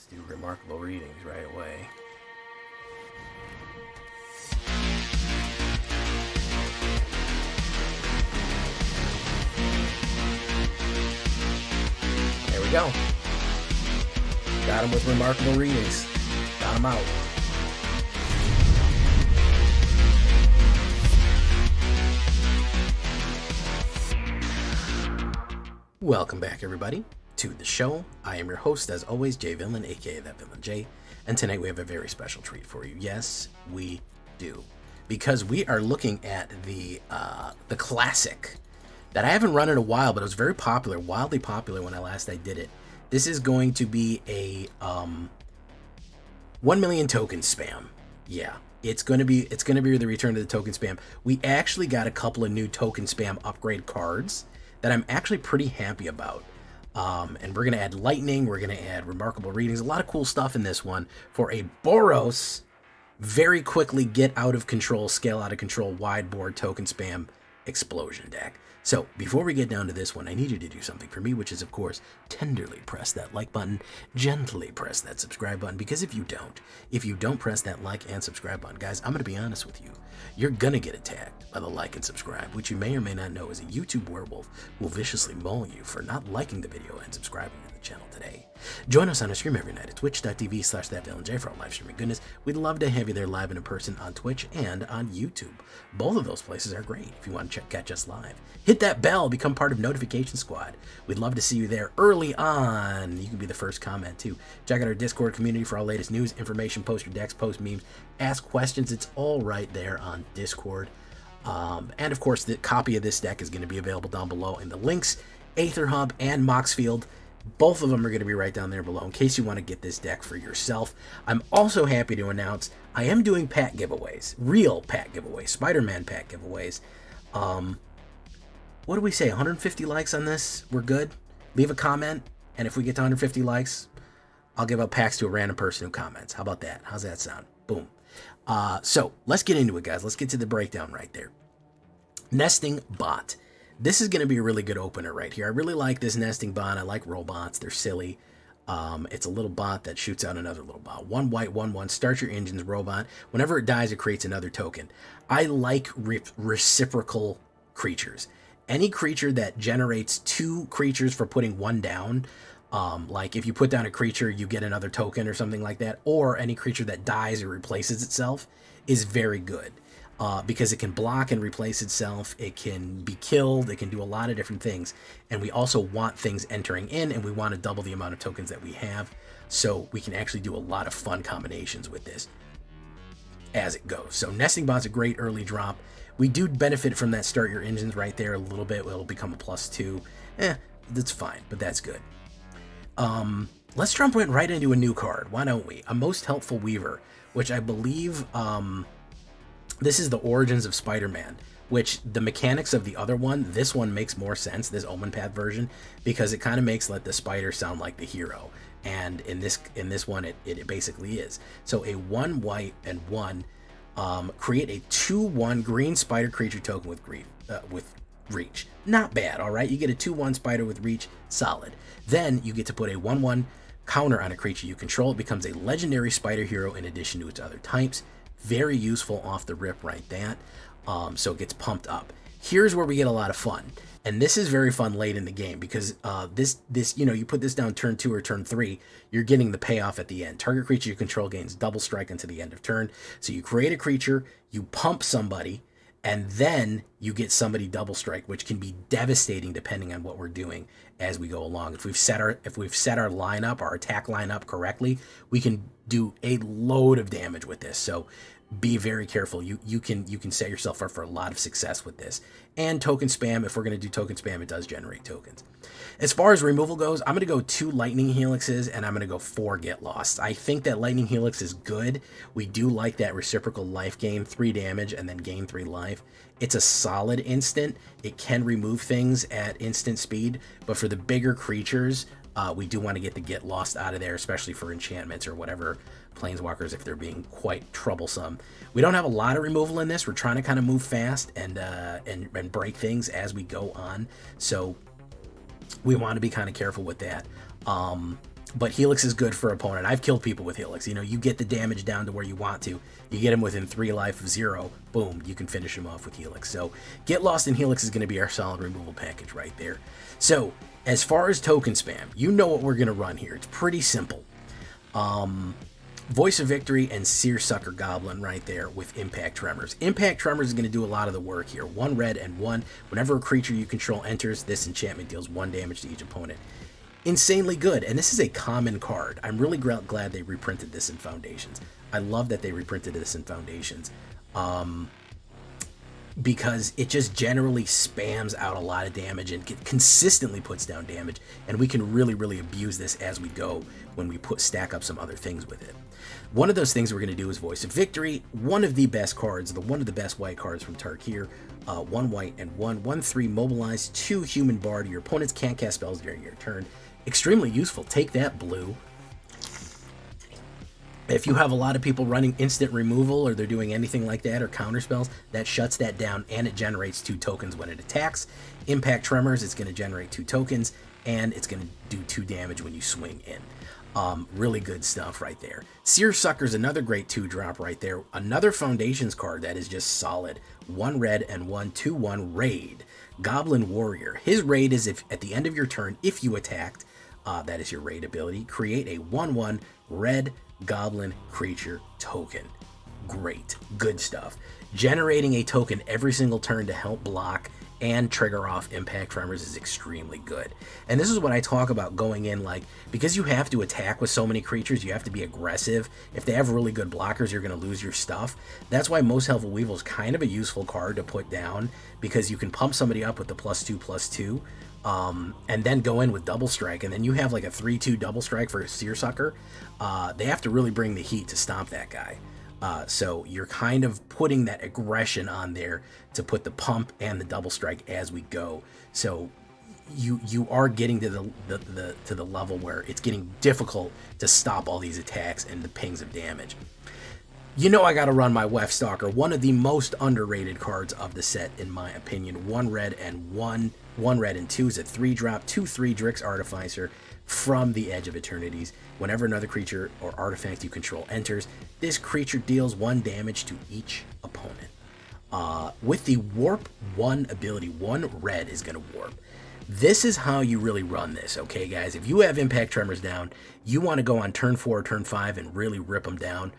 Let's do remarkable readings right away. There we go. Got him with remarkable readings. Got him out. Welcome back, everybody, to the show. I am your host, as always, Jay Villain, aka That Villain J, and tonight we have a very special treat for you. Yes, we do, because we are looking at the classic that I haven't run in a while, but it was very popular, wildly popular when I did it. This is going to be a 1 million token spam. Yeah, it's going to be the return to the token spam. We actually got a couple of new token spam upgrade cards that I'm actually pretty happy about. And we're going to add lightning, we're going to add remarkable readings, a lot of cool stuff in this one for a Boros very quickly get out of control, scale out of control, wide board token spam explosion deck. So before we get down to this one, I need you to do something for me, which is, of course, tenderly press that like button, gently press that subscribe button, because if you don't press that like and subscribe button, guys, I'm going to be honest with you, you're going to get attacked by the like and subscribe, which you may or may not know is a YouTube werewolf who will viciously maul you for not liking the video and subscribing to the channel today. Join us on a stream every night at twitch.tv/thatvillainj for our live streaming goodness. We'd love to have you there live and in person on Twitch and on YouTube. Both of those places are great if you want to catch us live. Hit that bell, become part of Notification Squad. We'd love to see you there early on. You can be the first comment too. Check out our Discord community for our latest news, information, post your decks, post memes, ask questions. It's all right there on Discord. And of course, the copy of this deck is going to be available down below in the links, AetherHub and Moxfield. Both of them are going to be right down there below in case you want to get this deck for yourself. I'm also happy to announce I am doing pack giveaways, real pack giveaways, Spider-Man pack giveaways. What do we say, 150 likes on this? We're good? Leave a comment, and if we get to 150 likes, I'll give out packs to a random person who comments. How about that? How's that sound? Boom. So let's get into it, guys. Let's get to the breakdown right there. Nesting Bot. This is going to be a really good opener right here. I really like this nesting bot. I like robots. They're silly. It's a little bot that shoots out another little bot. 1 white, 1/1. Start your engines, robot. Whenever it dies, it creates another token. I like reciprocal creatures. Any creature that generates 2 creatures for putting 1 down, like if you put down a creature, you get another token or something like that, or any creature that dies or replaces itself is very good. Because it can block and replace itself, it can be killed, it can do a lot of different things, and we also want things entering in, and we want to double the amount of tokens that we have, so we can actually do a lot of fun combinations with this as it goes. So Nesting Bot's a great early drop. We do benefit from that start your engines right there a little bit. It'll become a +2. That's fine, but that's good. Let's jump right into a new card. Why don't we? A Most Helpful Weaver, which I believe... this is the origins of Spider-Man, which the mechanics of the other one, this one makes more sense, this OMENPATH version, because it kind of makes the spider sound like the hero. And in this one, it basically is. So a 1 white and 1, create a 2/1 green spider creature token with reach. Not bad, all right? You get a 2/1 spider with reach, solid. Then you get to put a 1/1 counter on a creature you control. It becomes a legendary spider hero in addition to its other types. Very useful off the rip right there. So it gets pumped up. Here's where we get a lot of fun. And this is very fun late in the game because this you put this down turn 2 or turn 3, you're getting the payoff at the end. Target creature you control gains double strike until the end of turn. So you create a creature, you pump somebody, and then you get somebody double strike, which can be devastating depending on what we're doing as we go along. If we've set our lineup, our attack lineup correctly, we can do a load of damage with this. So be very careful. You can set yourself up for a lot of success with this. And token spam, if we're going to do token spam, it does generate tokens. As far as removal goes, I'm going to go 2 Lightning Helixes and I'm going to go 4 Get Lost. I think that Lightning Helix is good. We do like that reciprocal life gain, 3 damage and then gain 3 life. It's a solid instant. It can remove things at instant speed, but for the bigger creatures, we do want to get the Get Lost out of there, especially for enchantments or whatever planeswalkers if they're being quite troublesome. We don't have a lot of removal in this. We're trying to kind of move fast and break things as we go on. So we want to be kind of careful with that. But Helix is good for opponent. I've killed people with Helix. You know, you get the damage down to where you want to. You get them within 3 life of 0. Boom, you can finish them off with Helix. So Get Lost in Helix is going to be our solid removal package right there. So as far as token spam, you know what we're going to run here. It's pretty simple. Voice of Victory and Seersucker Goblin right there with Impact Tremors. Impact Tremors is going to do a lot of the work here. 1 red and 1. Whenever a creature you control enters, this enchantment deals 1 damage to each opponent. Insanely good, and this is a common card. I'm really glad they reprinted this in Foundations. I love that they reprinted this in Foundations, because it just generally spams out a lot of damage and consistently puts down damage, and we can really abuse this as we go when we stack up some other things with it. One of those things we're going to do is Voice of Victory, one of the best cards, one of the best white cards from Tarkir. 1 white and 1/3 mobilize, 2 human bard. Your opponents can't cast spells during your turn. Extremely useful. Take that, blue. If you have a lot of people running instant removal or they're doing anything like that or counter spells, that shuts that down, and it generates 2 tokens when it attacks. Impact Tremors, it's going to generate 2 tokens, and it's going to do 2 damage when you swing in. Really good stuff right there. Seersucker's another great 2-drop right there. Another Foundations card that is just solid. 1 red and 1 2/1 raid. Goblin Warrior. His raid is if at the end of your turn, if you attacked, that is your raid ability, create a 1/1 red goblin creature token. Great. Good stuff. Generating a token every single turn to help block and trigger off Impact Tremors is extremely good. And this is what I talk about going in, like, because you have to attack with so many creatures, you have to be aggressive. If they have really good blockers, you're going to lose your stuff. That's why Most Helpful Weevil is kind of a useful card to put down, because you can pump somebody up with the +2/+2, and then go in with Double Strike, and then you have like a 3/2 Double Strike for a Seersucker. They have to really bring the heat to stomp that guy. So you're kind of putting that aggression on there to put the pump and the Double Strike as we go. So you are getting to the level where it's getting difficult to stop all these attacks and the pings of damage. You know I got to run my Weft Stalker, one of the most underrated cards of the set in my opinion. 1 red and 1 red and 2 is a 3-drop, 2/3 Drix Artificer from the Edge of Eternities. Whenever another creature or artifact you control enters, this creature deals 1 damage to each opponent. With the Warp 1 ability, 1 red is going to warp. This is how you really run this, okay, guys? If you have Impact Tremors down, you want to go on turn 4 or turn 5 and really rip them down.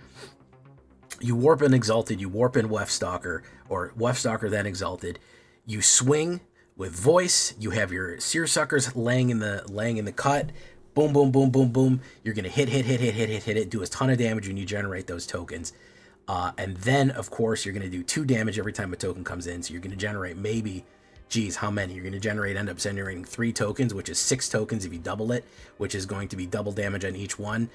You warp in Exalted, you warp in Weft Stalker, or Weft Stalker then Exalted. You swing with Voice. You have your Seersuckers laying in the cut. Boom, boom, boom, boom, boom. You're gonna hit it, do a ton of damage when you generate those tokens. And then, of course, you're gonna do 2 damage every time a token comes in. So you're gonna generate maybe, geez, how many? You're gonna end up generating 3 tokens, which is 6 tokens if you double it, which is going to be double damage on each one.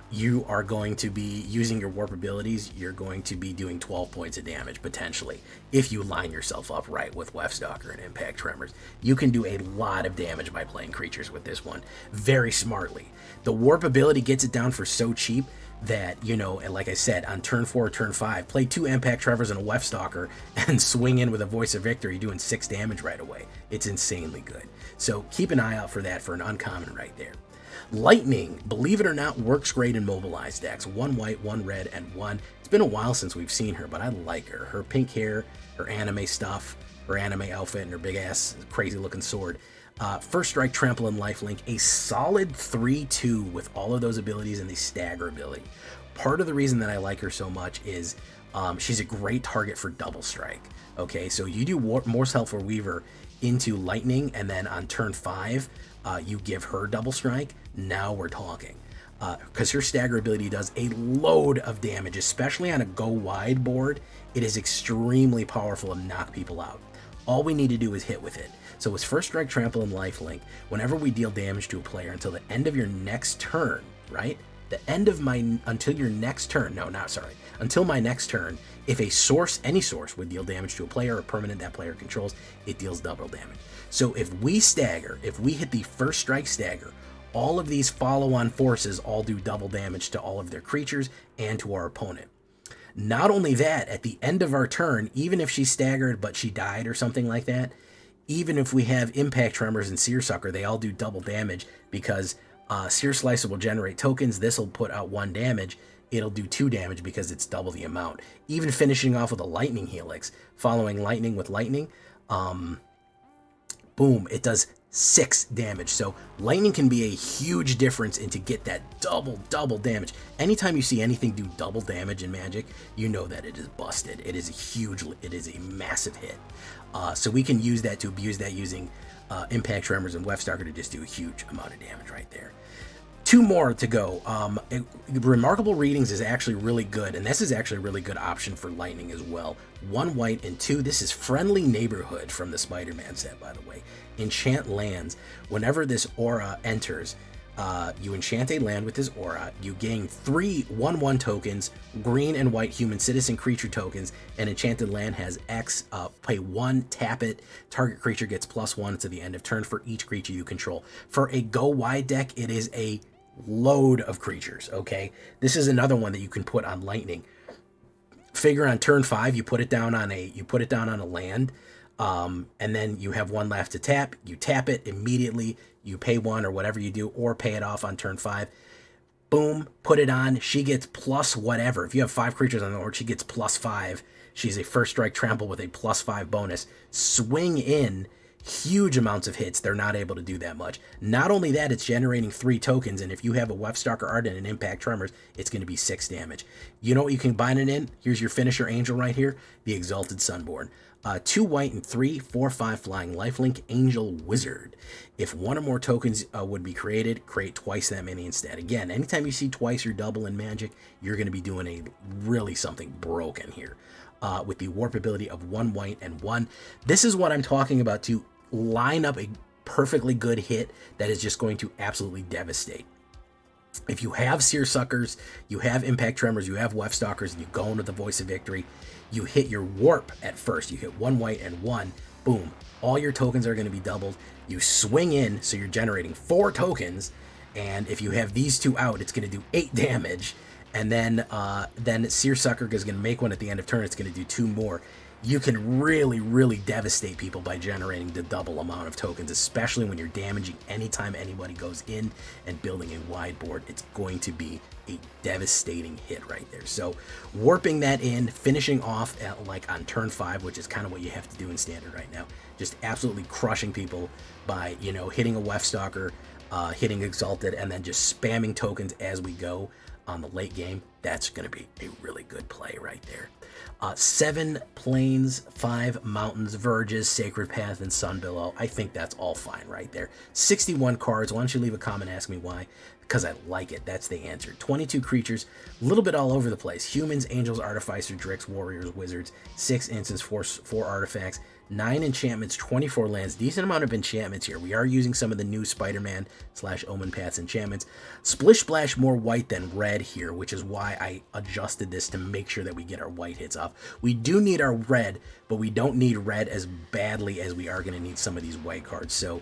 You are going to be using your warp abilities. You're going to be doing 12 points of damage potentially if you line yourself up right with Weft Stalker and Impact Tremors. You can do a lot of damage by playing creatures with this one very smartly. The warp ability gets it down for so cheap that, you know, and like I said, on turn 4 or turn 5, play 2 Impact Tremors and a Weft Stalker and swing in with a Voice of Victory doing 6 damage right away. It's insanely good. So keep an eye out for that for an uncommon right there. Lightning, believe it or not, works great in mobilized decks. 1 white, 1 red, and 1. It's been a while since we've seen her, but I like her. Her pink hair, her anime stuff, her anime outfit, and her big ass crazy looking sword. First Strike, Trample, and Lifelink. A solid 3/2 with all of those abilities and the stagger ability. Part of the reason that I like her so much is she's a great target for Double Strike. Okay, so you do Most Helpful Weaver into Lightning, and then on turn 5, you give her Double Strike. Now we're talking. Because her stagger ability does a load of damage, especially on a go wide board. It is extremely powerful to knock people out. All we need to do is hit with it. So it's First Strike, Trample, and Lifelink. Whenever we deal damage to a player until the end of your next turn, right? Until my next turn, if a source, any source, would deal damage to a player or permanent that player controls, it deals double damage. So if we stagger, if we hit the First Strike stagger, all of these follow-on forces all do double damage to all of their creatures and to our opponent. Not only that, at the end of our turn, even if she staggered but she died or something like that, even if we have Impact Tremors and Seersucker, they all do double damage because Sear Slicer will generate tokens. This will put out 1 damage. It'll do 2 damage because it's double the amount. Even finishing off with a Lightning Helix, following Lightning with Lightning, boom, it does 6 damage. So Lightning can be a huge difference into get that double damage. Anytime you see anything do double damage in Magic, you know that it is busted. It is a massive hit. So we can use that to abuse that using Impact Tremors and Wefstalker to just do a huge amount of damage right there. 2 more to go. Remarkable Readings is actually really good, and this is actually a really good option for Lightning as well. 1 white and 2. This is Friendly Neighborhood from the Spider-Man set, by the way. Enchant lands. Whenever this aura enters, you enchant a land with this aura. You gain 3 1/1 tokens, green and white human citizen creature tokens. An enchanted land has X. Pay 1, tap it. Target creature gets +1 to the end of turn for each creature you control. For a go wide deck, it is a load of creatures. Okay, this is another one that you can put on Lightning. Figure on turn 5, you put it down on a land, and then you have 1 left to tap. You tap it immediately. You pay 1 or whatever you do, or pay it off on turn 5. Boom, put it on. She gets plus whatever. If you have 5 creatures on the board, she gets +5. She's a first strike trample with a +5 bonus. Swing in. Huge amounts of hits. They're not able to do that much. Not only that, it's generating 3 tokens, and if you have a Wefstalker Ardent and Impact Tremors, it's going to be 6 damage. You know what you can bind it in? Here's your finisher angel right here, the Exalted Sunborn. 2 white and 3, 4/5 flying lifelink Angel Wizard. If 1 or more tokens would be created, create twice that many instead. Again, anytime you see twice or double in Magic, you're going to be doing a really something broken here. With the warp ability of 1 white and 1. This is what I'm talking about to line up a perfectly good hit that is just going to absolutely devastate. If you have Seersuckers, you have Impact Tremors, you have Wefstalkers, and you go into the Voice of Victory, you hit your warp at first. You hit 1 white and 1, boom. All your tokens are going to be doubled. You swing in, so you're generating 4 tokens, and if you have these 2 out, it's going to do 8 damage. And then Seersucker is going to make 1 at the end of turn. It's going to do 2 more. You can really devastate people by generating the double amount of tokens, especially when you're damaging anytime anybody goes in and building a wide board. It's going to be a devastating hit right there. So warping that in, finishing off at like on turn 5, which is kind of what you have to do in standard right now. Just absolutely crushing people by, you know, hitting a Wefstalker, hitting Exalted, and then just spamming tokens as we go on the late game. That's going to be a really good play right there. 7 plains, 5 mountains, verges, sacred path, and sunbillow. I think that's all fine right there. 61 cards. Why don't you leave a comment, ask me why? Because I like it. That's the answer. 22 creatures, a little bit all over the place. Humans, angels, artificer, drix, warriors, wizards. 6 instants, 4 artifacts. 9 enchantments, 24 lands. Decent amount of enchantments here. We are using some of the new Spider-Man/OMENPATHS enchantments. Splish Splash more white than red here, which is why I adjusted this to make sure that we get our white hits off. We do need our red, but we don't need red as badly as we are going to need some of these white cards. So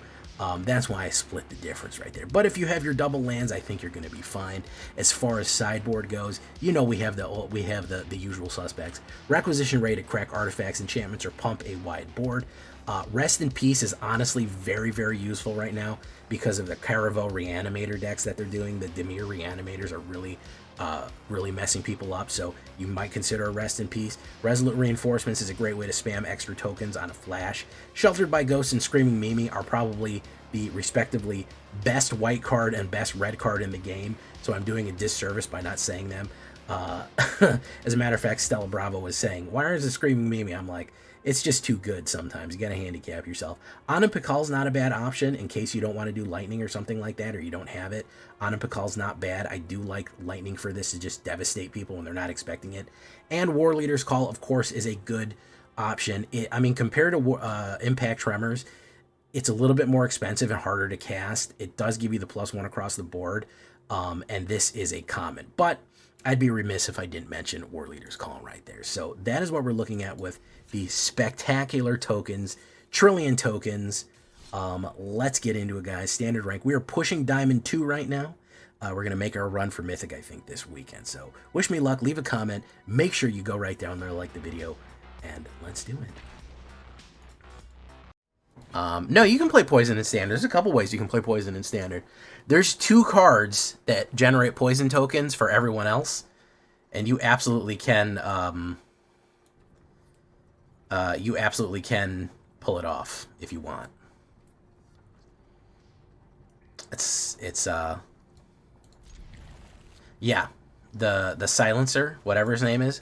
that's why I split the difference right there. But if you have your double lands, I think you're going to be fine. As far as sideboard goes, you know we have the usual suspects. Requisition rate to crack artifacts, enchantments, or pump a wide board. Rest in Peace is honestly very useful right now because of the Caravel Reanimator decks that they're doing. The Dimir Reanimators are really messing people up, so you might consider a Rest in Peace. Resolute Reinforcements is a great way to spam extra tokens on a flash. Sheltered by Ghosts and Screaming Mimi are probably the respectively best white card and best red card in the game, so I'm doing a disservice by not saying them. As a matter of fact, Stella Bravo was saying, why is it Screaming Mimi? I'm like, it's just too good sometimes. You gotta handicap yourself. Anna Pakal's not a bad option in case you don't want to do Lightning or something like that, or you don't have it. Anna Pakal's not bad. I do like Lightning for this to just devastate people when they're not expecting it. And War Leader's Call, of course, is a good option. I mean, compared to Impact Tremors, it's a little bit more expensive and harder to cast. It does give you the +1 across the board, and this is a common. But I'd be remiss if I didn't mention War Leader's Call right there. So that is what we're looking at with the spectacular tokens, trillion tokens. Let's get into it, guys. Standard rank. We are pushing Diamond 2 right now. We're going to make our run for Mythic, I think, this weekend. So wish me luck. Leave a comment. Make sure you go right down there, like the video, and let's do it. No, you can play poison in standard. There's a couple ways you can play poison in standard. There's 2 cards that generate poison tokens for everyone else, and you absolutely can. You absolutely can pull it off if you want. Yeah, the silencer, whatever his name is,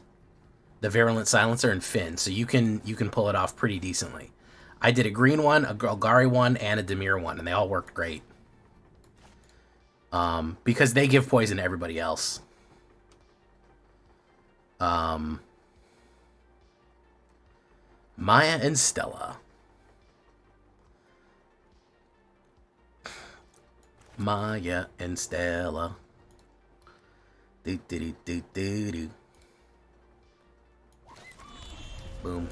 the virulent silencer, and Finn. So you can pull it off pretty decently. I did a green one, a Golgari one, and a Dimir one, and they all worked great. Because they give poison to everybody else. Maya and Stella. Maya and Stella. Do do do do do do. Boom.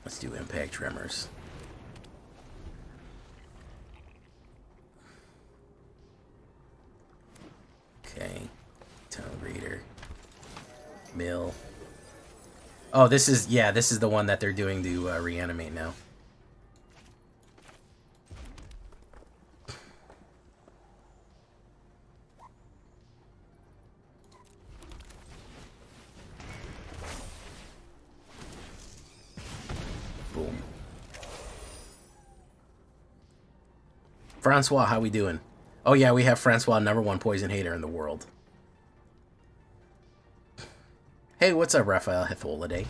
Let's do impact tremors. Okay. Tongue reader. Mill. Oh, this is the one that they're doing to reanimate now. Boom. Francois, how we doing? Oh yeah, we have Francois, #1 poison hater in the world. Hey, what's up, Raphael Hitholiday?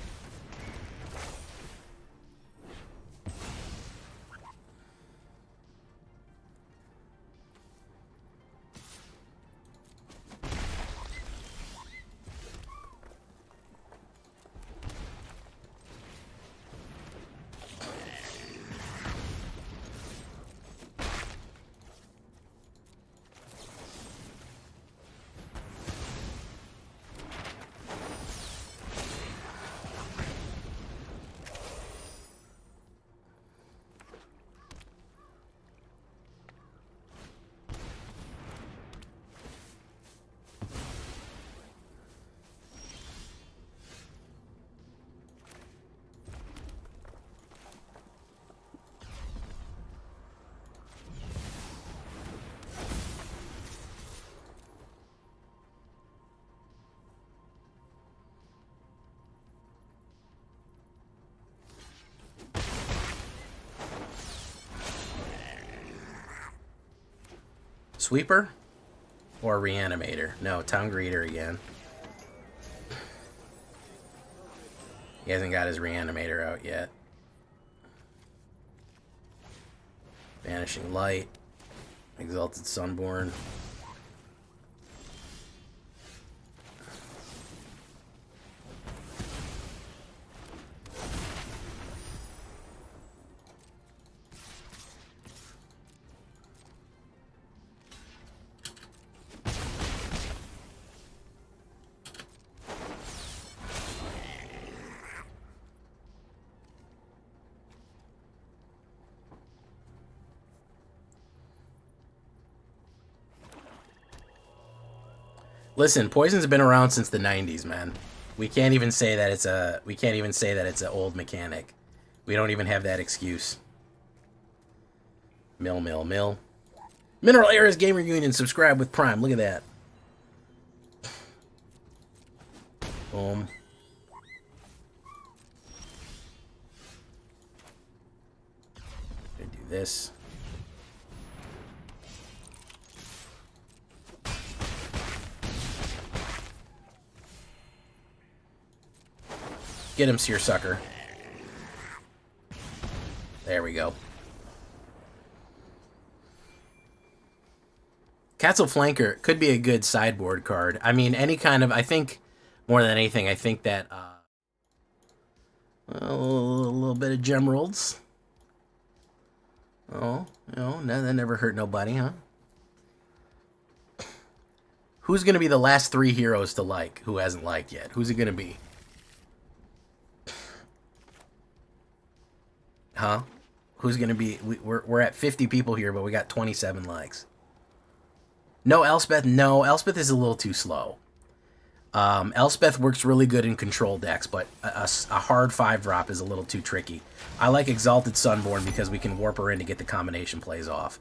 Sweeper? Or Reanimator? No, Tongue Greeter again. He hasn't got his Reanimator out yet. Vanishing Light. Exalted Sunborn. Listen, poison's been around since the 90s, man. We can't even say that it's an old mechanic. We don't even have that excuse. Mill. Mineral Areas Gamer Union, subscribe with Prime. Look at that. Boom. Gonna do this. Get him, Seersucker. There we go. Castle Flanker could be a good sideboard card. I mean, any kind of... I think, more than anything, I think that... a little bit of Gemeralds. Oh, no, that never hurt nobody, huh? Who's going to be the last 3 heroes to like, who hasn't liked yet? Who's it going to be? Huh? Who's going to be... We're at 50 people here, but we got 27 likes. No, Elspeth. No, Elspeth is a little too slow. Elspeth works really good in control decks, but a hard 5-drop is a little too tricky. I like Exalted Sunborn because we can warp her in to get the combination plays off,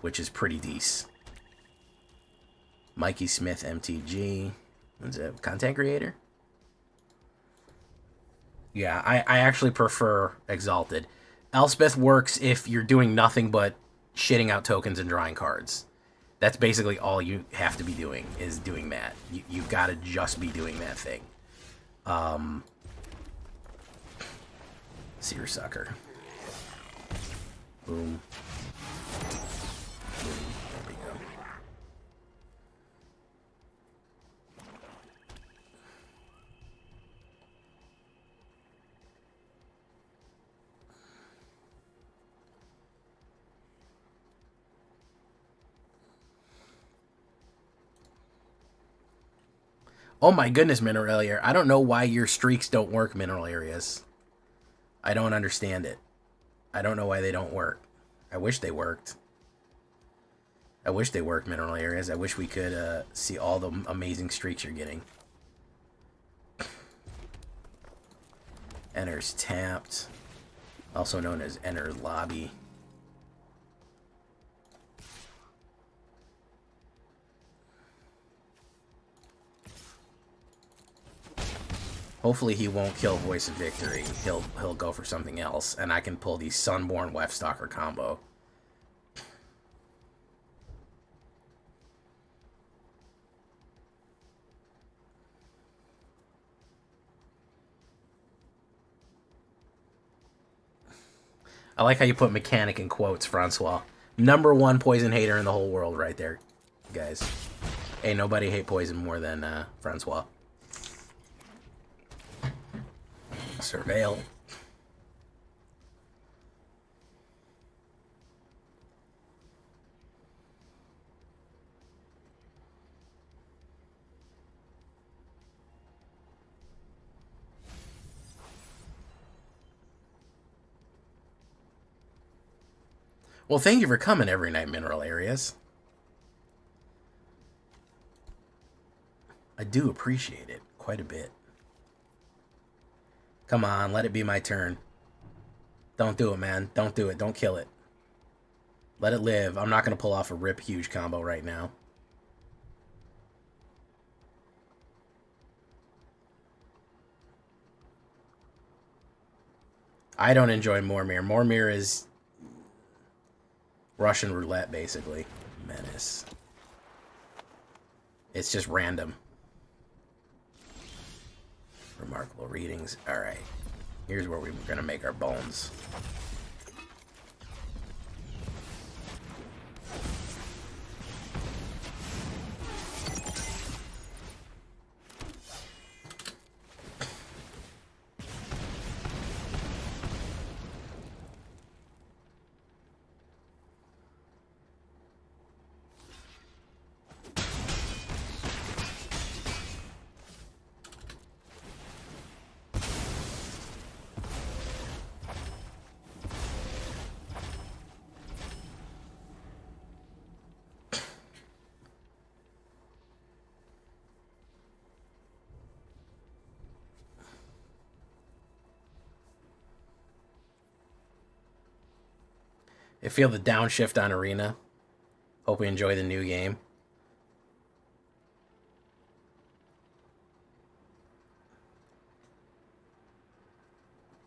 which is pretty decent. Mikey Smith, MTG. What's it? Content creator? Yeah, I actually prefer Exalted. Elspeth works if you're doing nothing but shitting out tokens and drawing cards. That's basically all you have to be doing, is doing that. You've got to just be doing that thing. Seersucker. Boom. Boom. There we go. Oh my goodness, Mineral Area. I don't know why your streaks don't work, Mineral Areas. I don't understand it. I don't know why they don't work. I wish they worked. I wish they worked, Mineral Areas. I wish we could see all the amazing streaks you're getting. Enter's tapped. Also known as Enter's Lobby. Hopefully he won't kill Voice of Victory. He'll go for something else, and I can pull the Sunborn Wefstalker combo. I like how you put mechanic in quotes, Francois. #1 poison hater in the whole world right there, guys. Ain't nobody hate poison more than Francois. Surveil. Well, thank you for coming every night, Mineral Areas. I do appreciate it quite a bit. Come on, let it be my turn. Don't do it, man. Don't do it. Don't kill it. Let it live. I'm not going to pull off a rip huge combo right now. I don't enjoy Mormir. Mormir is Russian roulette, basically. Menace. It's just random. Remarkable readings. Alright. Here's where we're going to make our bones. I feel the downshift on Arena. Hope we enjoy the new game.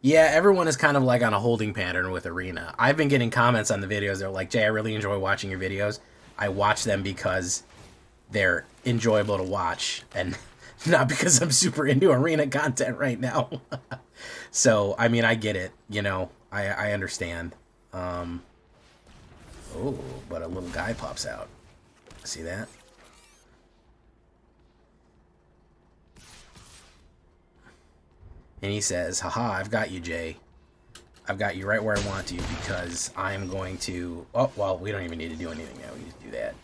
Yeah, everyone is kind of like on a holding pattern with Arena. I've been getting comments on the videos. They're like, Jay, I really enjoy watching your videos. I watch them because they're enjoyable to watch and not because I'm super into Arena content right now. So, I mean, I get it. You know, I understand. Oh, but a little guy pops out. See that? And he says, haha, I've got you, Jay. I've got you right where I want you because I'm going to... Oh, well, we don't even need to do anything now. We just do that.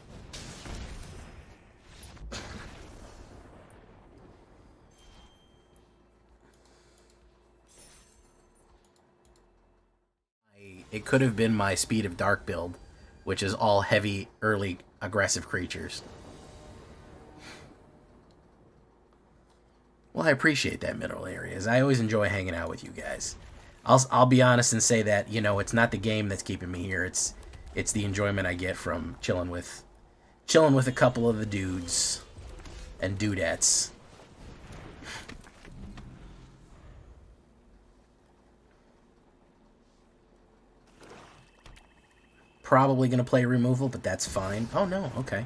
It could have been my Speed of Dark build, which is all heavy, early, aggressive creatures. Well, I appreciate that, middle areas. I always enjoy hanging out with you guys. I'll be honest and say that, you know, it's not the game that's keeping me here. It's the enjoyment I get from chilling with a couple of the dudes and dudettes. Probably gonna play removal, but that's fine. Oh no, okay.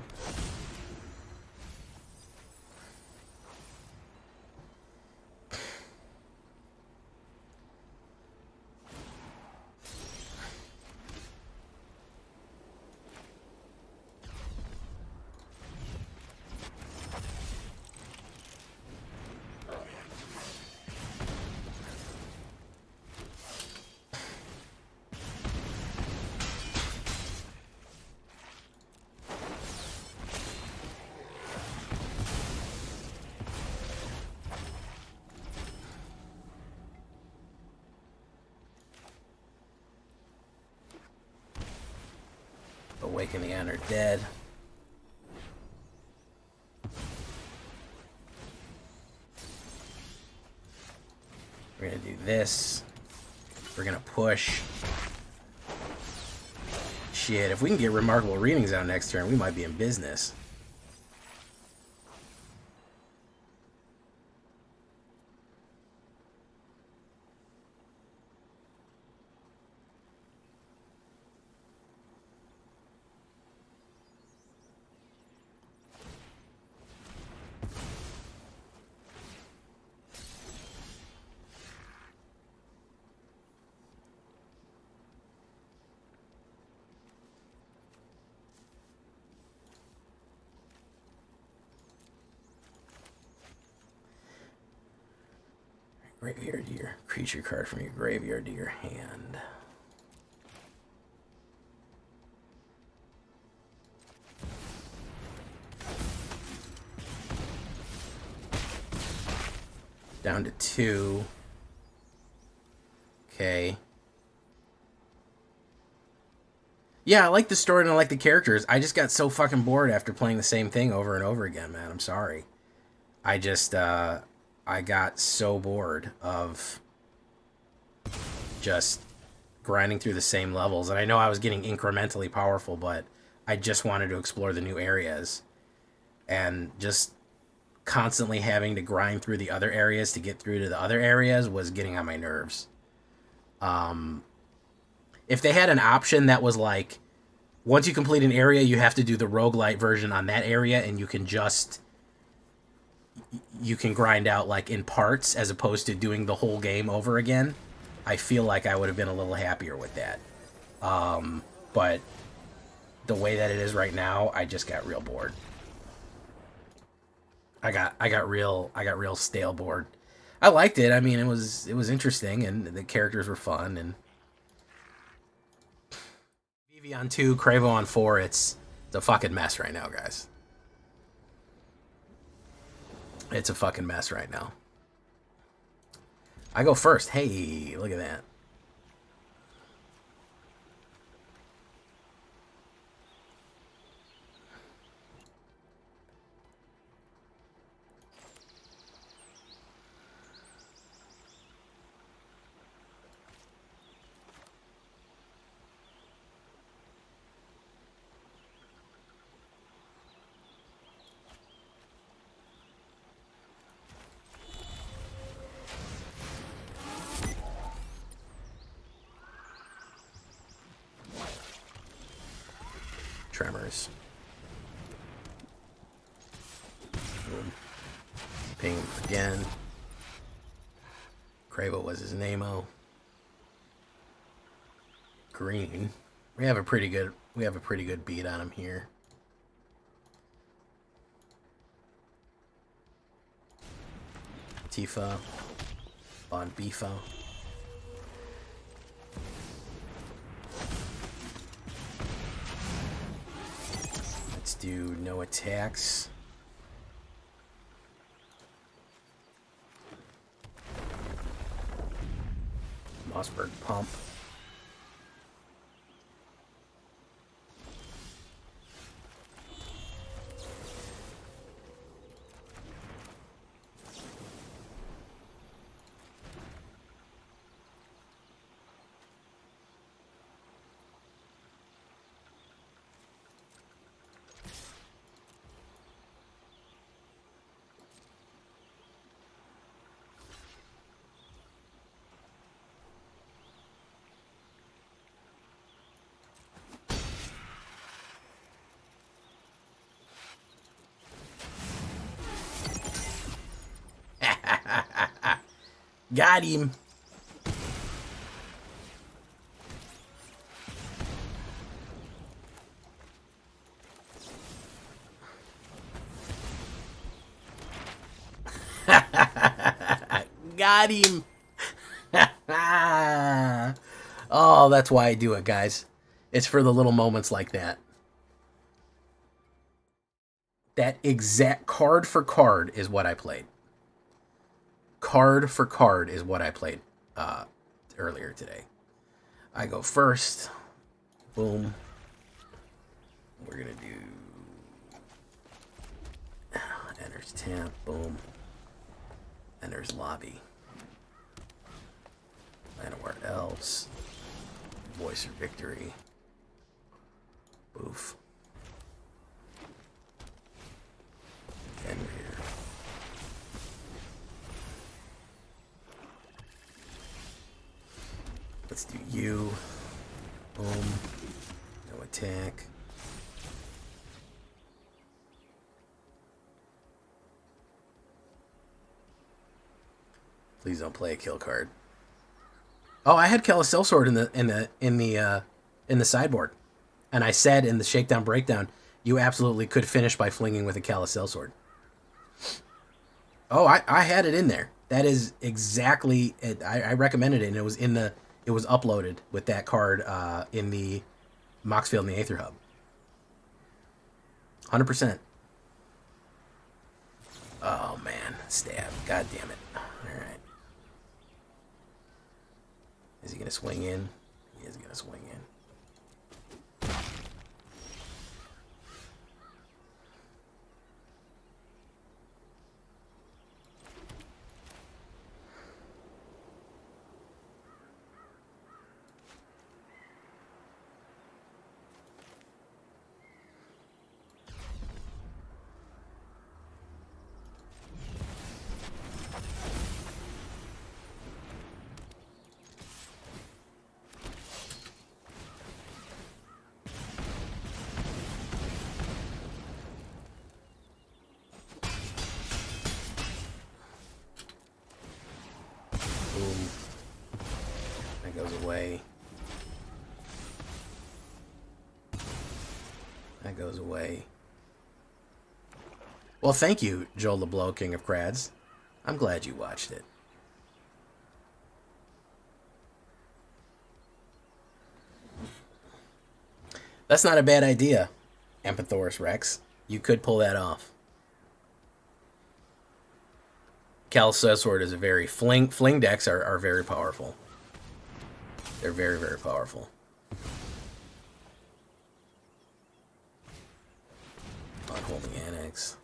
Awaken the Undead. We're gonna do this. We're gonna push. Shit, if we can get remarkable readings out next turn, we might be in business. Graveyard to your creature card from your graveyard to your hand. Down to 2. Okay. Yeah, I like the story and I like the characters. I just got so fucking bored after playing the same thing over and over again, man. I'm sorry. I just, I got so bored of just grinding through the same levels. And I know I was getting incrementally powerful, but I just wanted to explore the new areas. And just constantly having to grind through the other areas to get through to the other areas was getting on my nerves. If they had an option that was like, once you complete an area, you have to do the roguelite version on that area, and you can grind out like in parts as opposed to doing the whole game over again, I feel like I would have been a little happier with that. But the way that it is right now, I just got real bored. I got real stale bored. I liked it. I mean, it was interesting, and the characters were fun. And Vivi on 2, Cravo on 4. It's a fucking mess right now, guys. It's a fucking mess right now. I go first. Hey, look at that. Tremors. Boom. Ping him again. Cravo was his name-o. Green. We have a pretty good beat on him here. Tifa. Bon Bifa. Let's do no attacks. Mossberg Pump. Got him. Got him. Oh, that's why I do it, guys. It's for the little moments like that. That exact card for card is what I played. Card for card is what I played earlier today. I go first. Boom. We're going to do... Enters tap. Boom. Enters lobby. Manowar Elves. Voice of Victory. Boof. Fenrir. Let's do you. Boom. No attack. Please don't play a kill card. Oh, I had Calisel Sword in the sideboard, and I said in the Shakedown Breakdown, you absolutely could finish by flinging with a Calisel Sword. Oh, I had it in there. That is exactly it. I recommended it, and it was uploaded with that card in the Moxfield and the AetherHub. 100%. Oh man, stab! God damn it! All right. Is he gonna swing in? He is gonna swing in. Boom. That goes away. That goes away. Well, thank you, Joel LeBlow, King of Crads. I'm glad you watched it. That's not a bad idea, Empathoris Rex. You could pull that off. Calisel Sword is a very... Fling decks are very powerful. They're very, very powerful. Unholding Annex.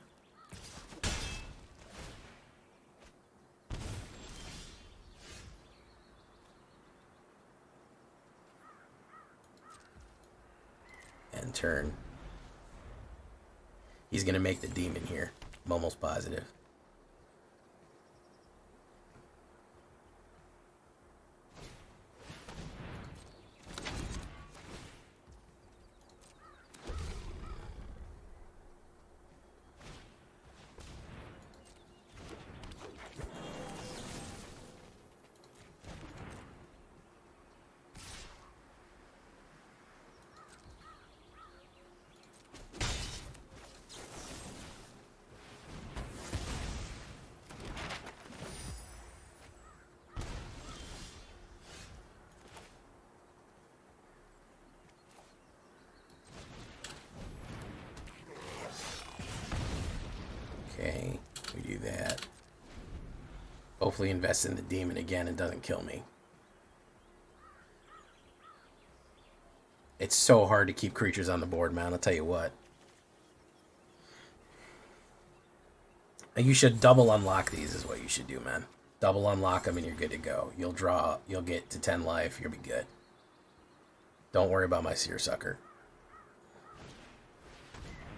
And turn. He's going to make the demon here. I'm almost positive. Okay, we do that. Hopefully invest in the demon again and doesn't kill me. It's so hard to keep creatures on the board, man. I'll tell you what. You should double unlock these is what you should do, man. Double unlock them and you're good to go. You'll draw, you'll get to 10 life, you'll be good. Don't worry about my Seersucker.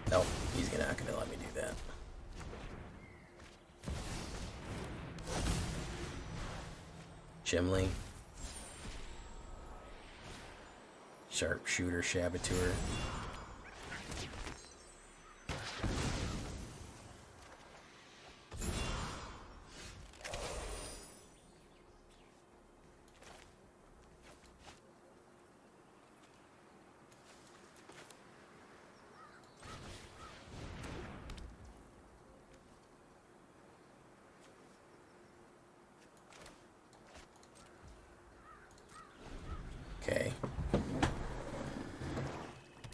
Nope, he's not gonna let me do that. Chimley. Sharpshooter, Saboteur.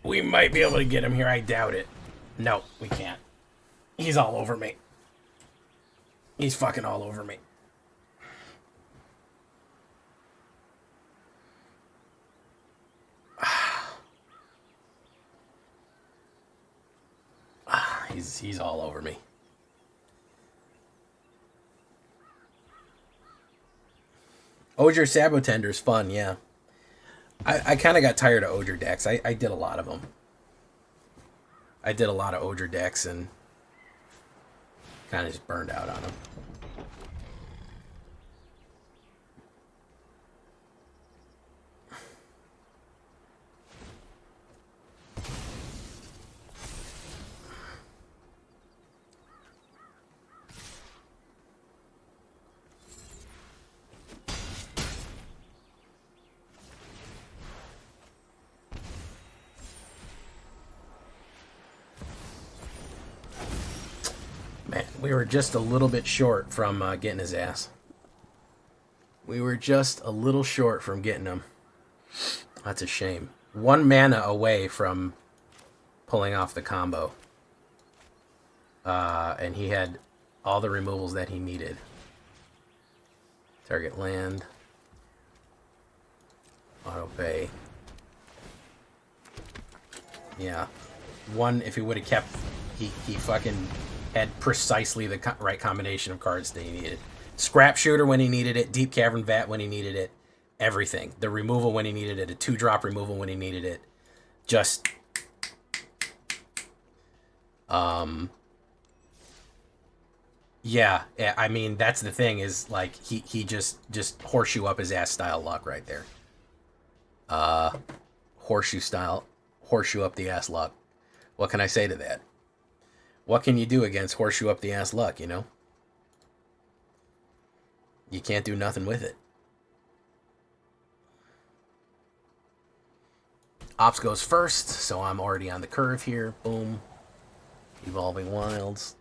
We might be able to get him here. I doubt it. No, we can't. He's all over me. He's fucking all over me. He's all over me. Oger Sabotender's fun, yeah. I kind of got tired of Oger decks. I did a lot of them. I did a lot of Oger decks and kind of just burned out on them. Man, we were just a little bit short from getting his ass. We were just a little short from getting him. That's a shame. 1 mana away from pulling off the combo. And he had all the removals that he needed. Target land. Auto pay. Yeah. One, if he would have kept... He fucking had precisely the right combination of cards that he needed. Scrap Shooter when he needed it. Deep Cavern Vat when he needed it. Everything. The removal when he needed it. A 2-drop removal when he needed it. Just... Yeah, I mean, that's the thing is, like, he just horseshoe up his ass style luck right there. Horseshoe up the ass luck. What can I say to that? What can you do against horseshoe up the ass luck, you know? You can't do nothing with it. Ops goes first, so I'm already on the curve here. Boom. Evolving Wilds.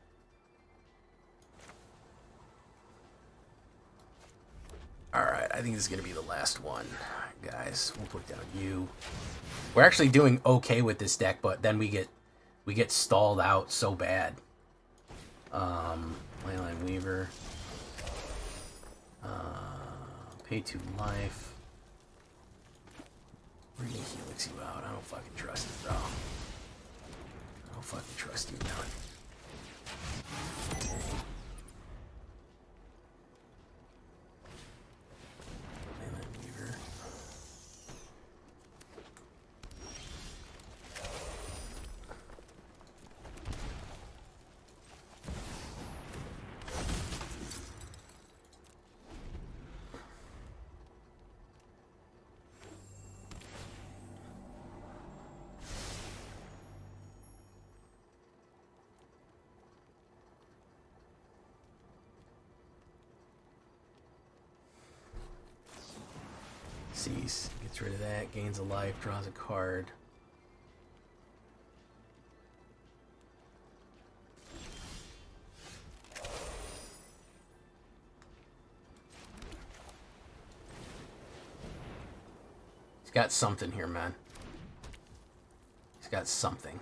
Alright, I think this is going to be the last one. Guys, we'll put down you. We're actually doing okay with this deck, but then we get stalled out so bad. Leyline Weaver. Pay 2 life. We're gonna helix you out. I don't fucking trust you, bro. I don't fucking trust you, man. Leyline Weaver. Cease. Gets rid of that. Gains a life. Draws a card. He's got something here, man. He's got something.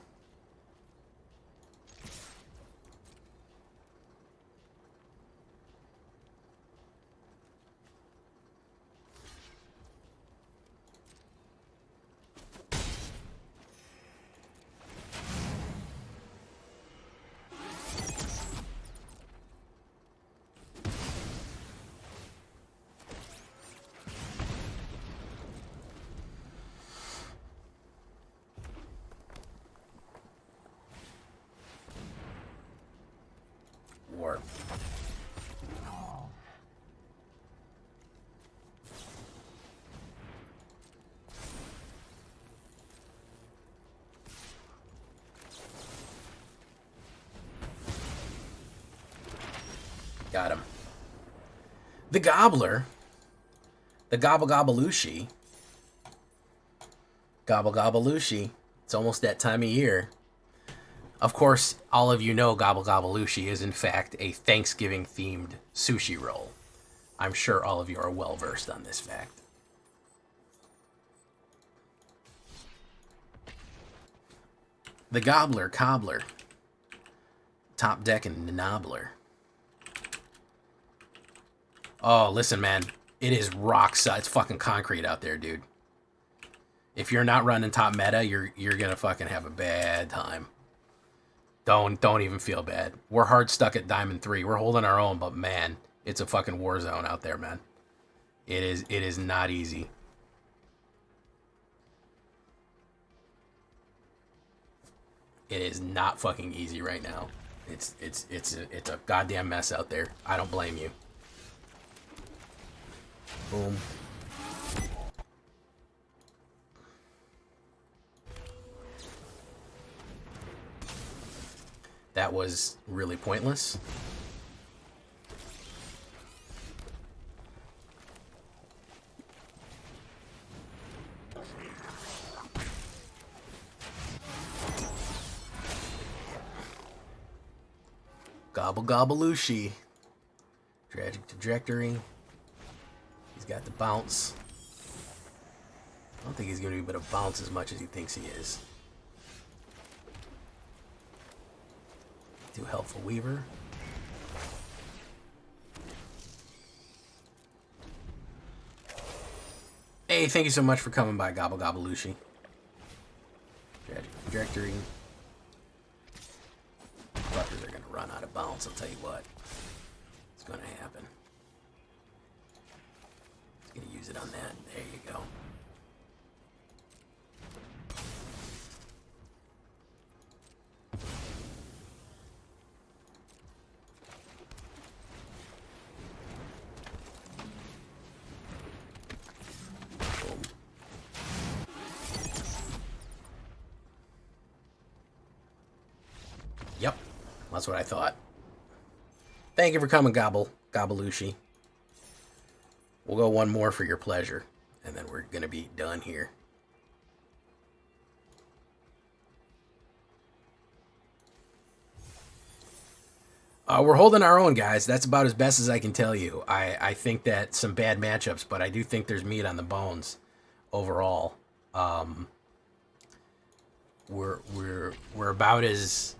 Warp. Got him. The Gobbler. The Gobble Gobbleooshi. Gobble Gobbleooshi. It's almost that time of year. Of course, all of you know Gobble Gobbleooshi is in fact a Thanksgiving-themed sushi roll. I'm sure all of you are well-versed on this fact. The Gobbler, Cobbler. Top deck and Nobbler. Oh, listen, man. It is rock solid. It's fucking concrete out there, dude. If you're not running top meta, you're gonna fucking have a bad time. Don't even feel bad. We're hard stuck at Diamond 3. We're holding our own, but man, it's a fucking war zone out there, man. It is not easy. It is not fucking easy right now. It's a goddamn mess out there. I don't blame you. Boom. That was really pointless. Gobble Gobbleooshi. Tragic trajectory. He's got the bounce. I don't think he's going to be able to bounce as much as he thinks he is. Do Helpful Weaver. Hey, thank you so much for coming by, Gobble Gobbleooshi. Tragic trajectory. Fuckers are going to run out of bounce, I'll tell you what. It's going to happen. It's going to use it on that. There you go. Yep, that's what I thought. Thank you for coming, Gobbleooshi. We'll go one more for your pleasure, and then we're going to be done here. We're holding our own, guys. That's about as best as I can tell you. I think that some bad matchups, but I do think there's meat on the bones overall. We're about as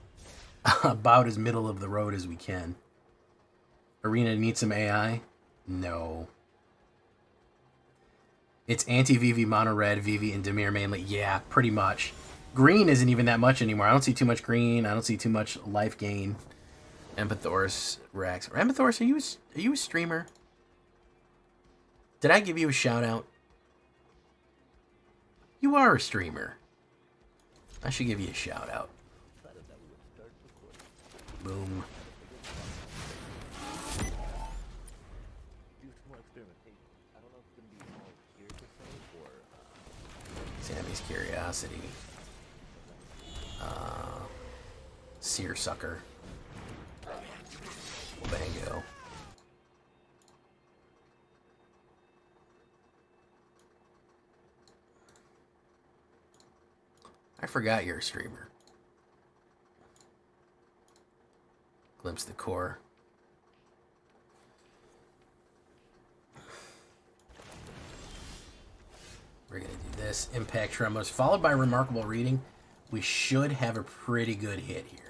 middle of the road as we can. Arena needs some AI? No. It's anti-Vivi, mono red, Vivi, and Dimir mainly. Yeah, pretty much. Green isn't even that much anymore. I don't see too much green. I don't see too much life gain. Empathoris, Rex. Empathoris, are you a streamer? Did I give you a shout out? You are a streamer. I should give you a shout out. Boom. Sammy's Curiosity. Seersucker. Bango. I forgot you're a streamer. Glimpse the core. We're going to do this. Impact Tremors, followed by Remarkable Reading. We should have a pretty good hit here.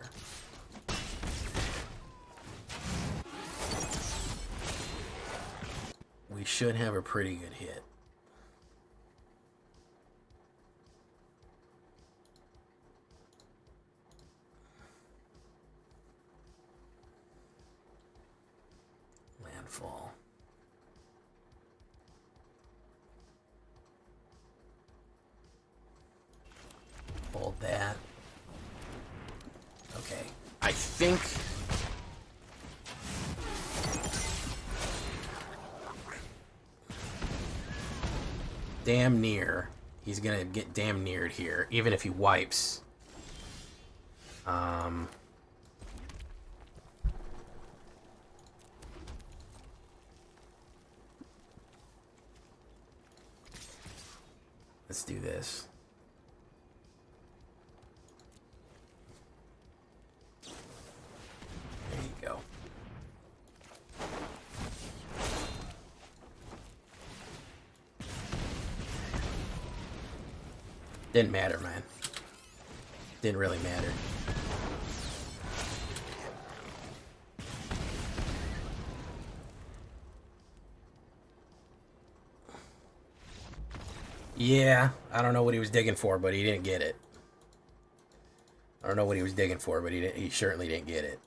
We should have a pretty good hit. Landfall. Hold that. Okay. I think... damn near. He's gonna get damn neared here, even if he wipes. Let's do this. There you go. Didn't matter, man. Didn't really matter. Yeah, I don't know what he was digging for, but he didn't get it. I don't know what he was digging for, but he certainly didn't get it.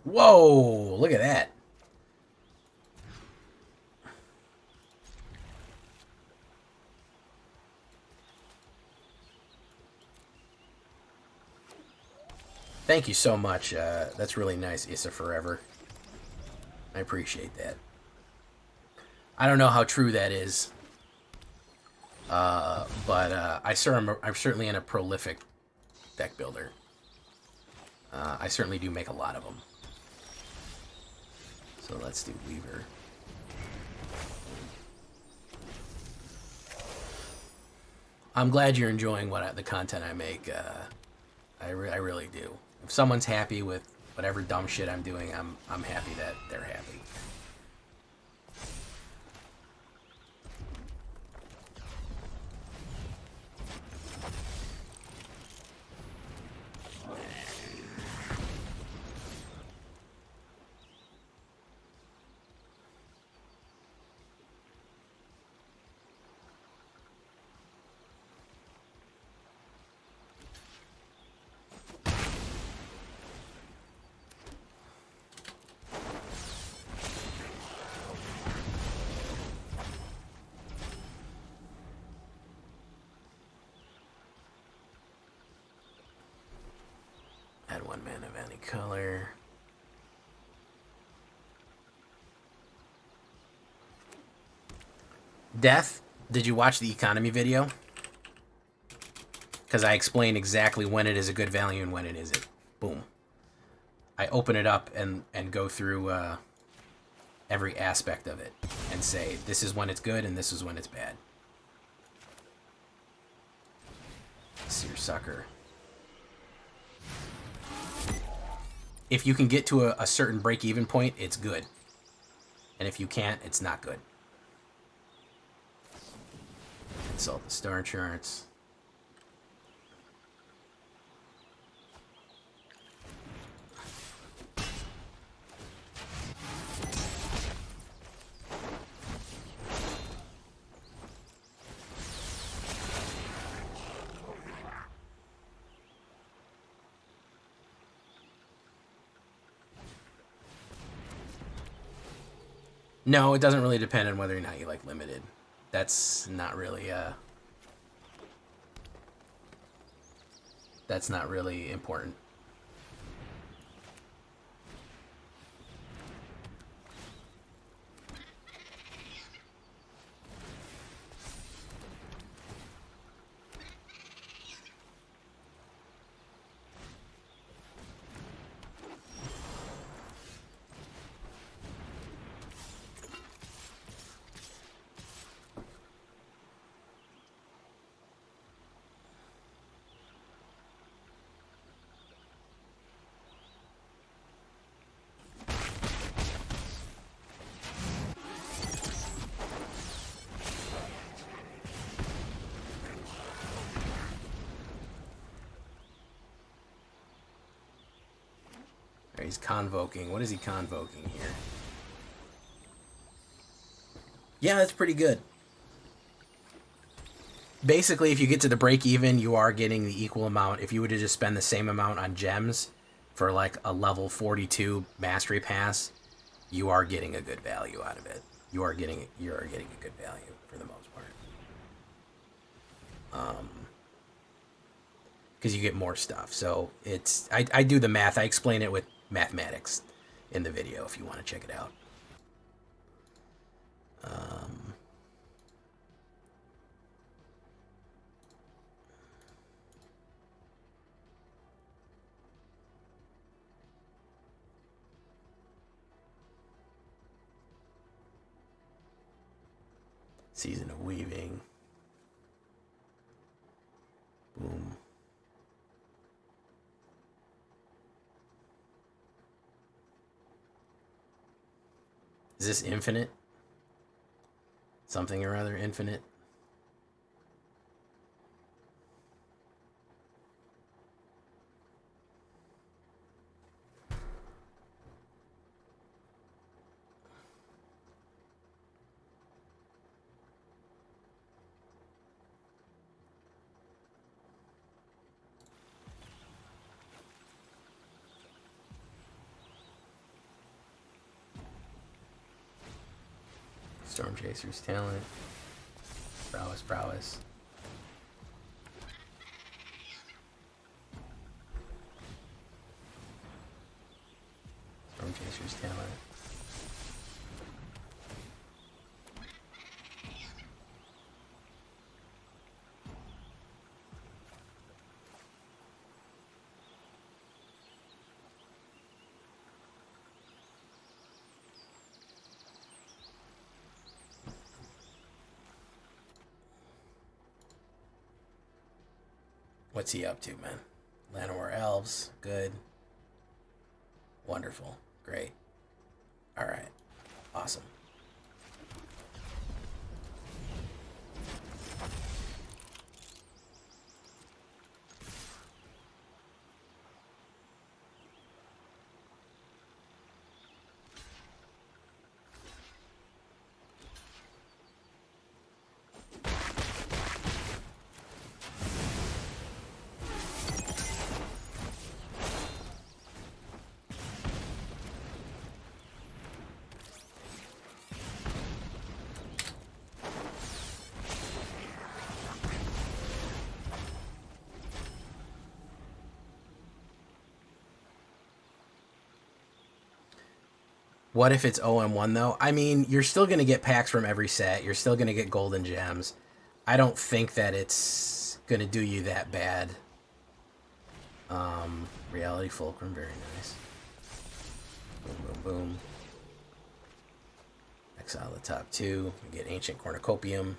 Whoa, look at that. Thank you so much. That's really nice, Issa Forever. I appreciate that. I don't know how true that is, but I'm certainly in a prolific deck builder. I certainly do make a lot of them. So let's do Weaver. I'm glad you're enjoying the content I make. I really do. If someone's happy with whatever dumb shit I'm doing, I'm happy that they're happy. Add 1 mana of any color. Death, did you watch the economy video? Because I explain exactly when it is a good value and when it isn't. Boom. I open it up and go through every aspect of it and say, this is when it's good and this is when it's bad. Seersucker. If you can get to a certain break-even point, it's good. And if you can't, it's not good. Consult the star charts. No, it doesn't really depend on whether or not you like limited. That's not really important. He's convoking. What is he convoking here? Yeah, that's pretty good. Basically, if you get to the break even, you are getting the equal amount. If you were to just spend the same amount on gems for like a level 42 mastery pass, you are getting a good value out of it. You are getting a good value for the most part. Because you get more stuff. So it's I do the math. I explain it with mathematics. in the video if you want to check it out. Season of Weaving. Boom. Is this infinite? Something or other infinite? Storm Chaser's talent. Prowess, prowess. Storm Chaser's talent. What's he up to, man? Llanowar Elves. Good. Wonderful. Great. All right. Awesome. What if it's OM1 though? I mean, you're still going to get packs from every set. You're still going to get golden gems. I don't think that it's going to do you that bad. Reality Fulcrum, very nice. Boom, boom, boom. Exile the top two. We get Ancient Cornucopium.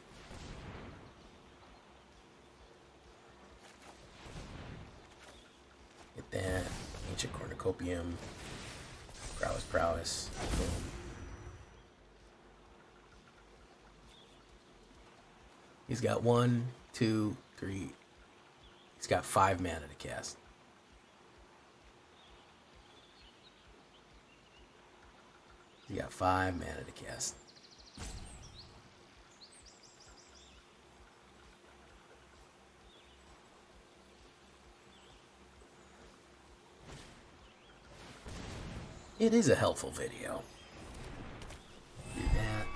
Get that. Ancient Cornucopium. Prowess, prowess. Boom. He's got 1, 2, 3. He's got 5 mana to cast. He's got 5 mana to cast. It is a helpful video. Do that.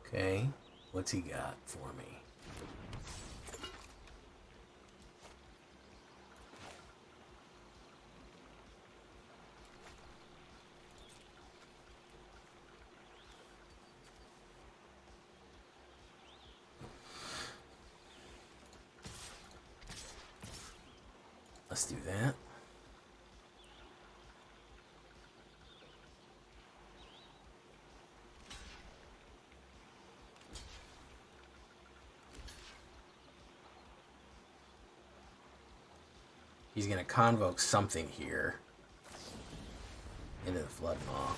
Okay, what's he got for me? Let's do that. He's going to convoke something here into the Flood Maw.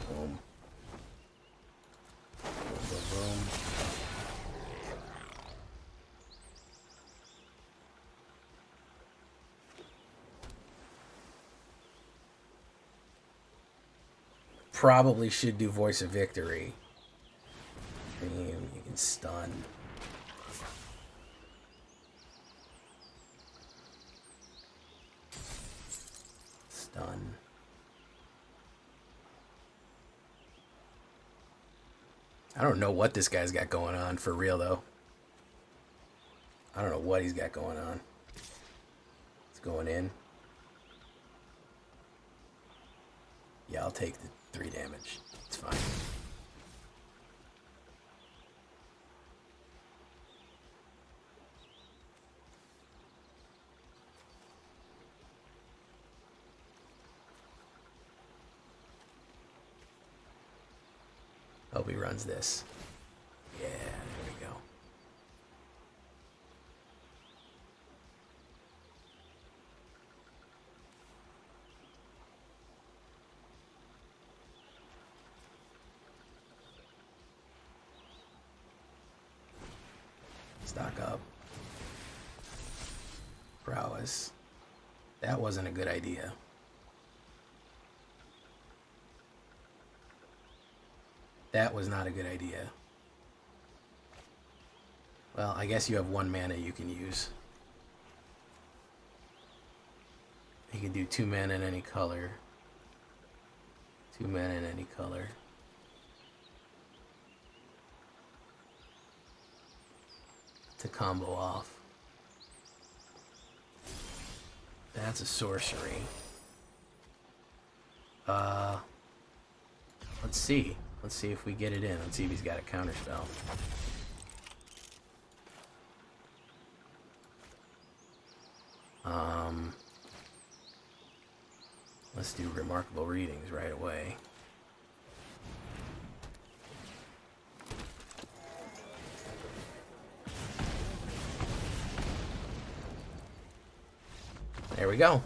Boom. probably should do Voice of Victory. You can stun. Stun. I don't know what this guy's got going on for real though. I don't know what he's got going on. It's going in. Yeah, I'll take the 3 damage. It's fine. Hope he runs this. Yeah, there we go. Stock up. Prowess. That wasn't a good idea. That was not a good idea. Well, I guess you have 1 mana you can use. You can do 2 mana in any color. 2 mana in any color. To combo off. That's a sorcery. Let's see. Let's see if we get it in. Let's see if he's got a counterspell. Let's do Remarkable Readings right away. There we go.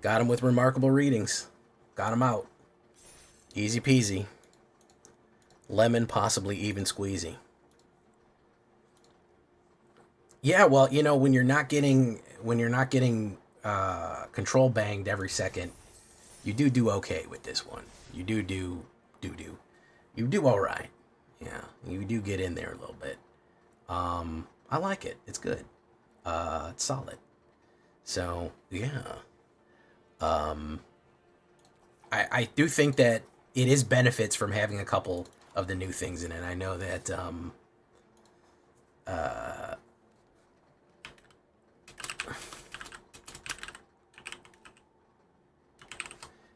Got him with Remarkable Readings. Got him out. Easy peasy. Lemon, possibly even squeezy. Yeah, well, you know, when you're not getting control banged every second, you do okay with this one. You do all right. Yeah, you do get in there a little bit. I like it. It's good. It's solid. So yeah. I do think that it is benefits from having a couple of the new things in it. I know that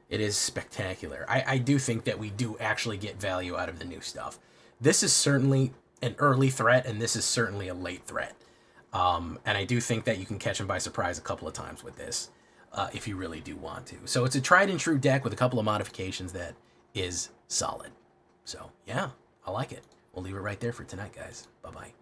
it is spectacular. I do think that we do actually get value out of the new stuff. This is certainly an early threat, and this is certainly a late threat. And I do think that you can catch him by surprise a couple of times with this, if you really do want to. So it's a tried and true deck with a couple of modifications that is solid. So yeah, I like it. We'll leave it right there for tonight, guys. Bye-bye.